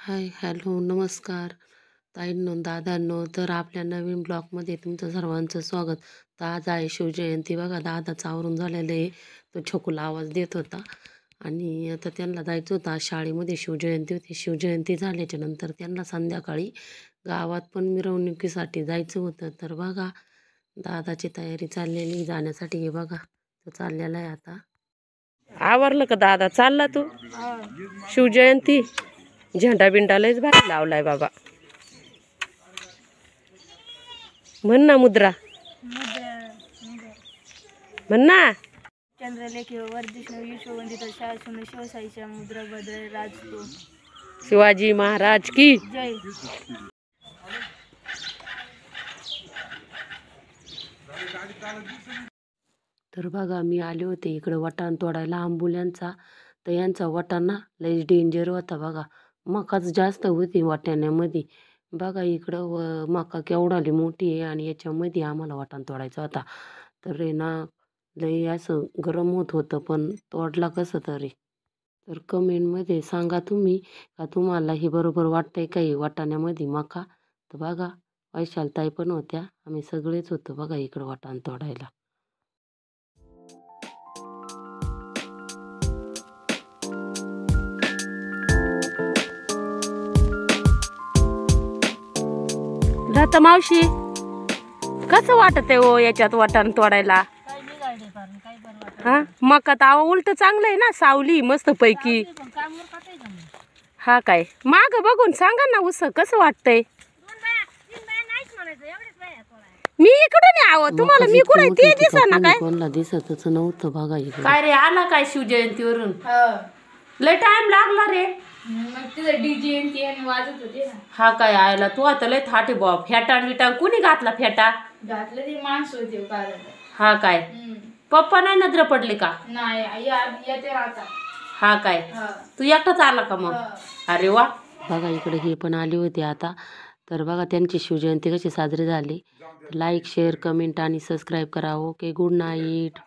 हाय, hello, नमस्कार ताईंनो, दादांनो. तर आपल्या नवीन ब्लॉगमध्ये तुमचं सर्वांचं स्वागत. तर आज आहे शिवजयंती. बघा, दादाचं आवरून झालेलं आहे. तो छकुला आवाज देत होता आणि आता त्यांना जायचं होतं. आज शाळेमध्ये शिवजयंती होती. शिवजयंती झाल्याच्या नंतर त्यांना संध्याकाळी गावात पण मिरवणुकीसाठी जायचं होतं. तर बघा, दादाची तयारी चाललेली जाण्यासाठी. हे बघा, तो चाललेला आहे आता. आवरलं का दादा? चालला तू? शिवजयंती झेंडा बिंडा लयच भारी लावलाय बाबा. म्हण ना मुद्रा, म्हण ना. चंद्रलेखे वर्धिष्णू विश्ववंदित शासन शिवसाईच्या मुद्रा बदल राजतो. शिवाजी महाराज की जय. तर बघा, मी आले होते इकडं वटाण तोडायला आंबुल्यांचा. तर यांचा वटाणा लयच डेंजर होता बघा. मकाच जास्त होती वाटाण्यामध्ये. बघा इकडं मका केवढाली मोठी आहे आणि याच्यामध्ये आम्हाला वाटाण तोडायचा होता. तर आहे ना, लय असं गरम होत होतं, पण तोडला कसं तरी. तर कमेंटमध्ये सांगा तुम्ही का तुम्हाला हे बरोबर वाटतंय का हे वाटाण्यामध्ये मका. तर बघा, वैशालताई पण होत्या, आम्ही सगळेच होतो बघा इकडं वाटाण तोडायला. लता मावशी, कसं वाटत आहे हो याच्यात वाटाण तोडायला? काय निघाले कारण काय बरं हा, मका तर उलट चांगलं आहे ना, सावली मस्त पैकी. पण काम करताय का मग? हा काय, माग बघून सांगा ना उस कसं वाटतंय. दोन बाया तीन बाया नाहीच म्हणायचं, एवढेच बाया तोडायला. मी इकडून यावं तुम्हाला, मी कुठे ते दिसा ना काय. कोणला दिसतच नव्हतं बघा इकडे. काय रे, आला काय शिवजयंतीवरून? लय टाइम लागला रे. मग तिथं डीजे आणि ते आणि वाजत होते ना. हा काय, आयला तू आता लय थाटे बॉ. फेटाण बिटाण कुणी घातला फेटा? घातलं ते माणसं होते कारण. हा काय, पप्पा नाही नजर पडले का? नाही येते आता. हा काय, तू एकटाच आला का मग? अरे वा. बघा इकडे हे पण आले होते आता. तर बघा त्यांची शिवजयंती कशी साजरी झाली. लाईक, शेअर, कमेंट आणि सबस्क्राईब करा. Okay, good night.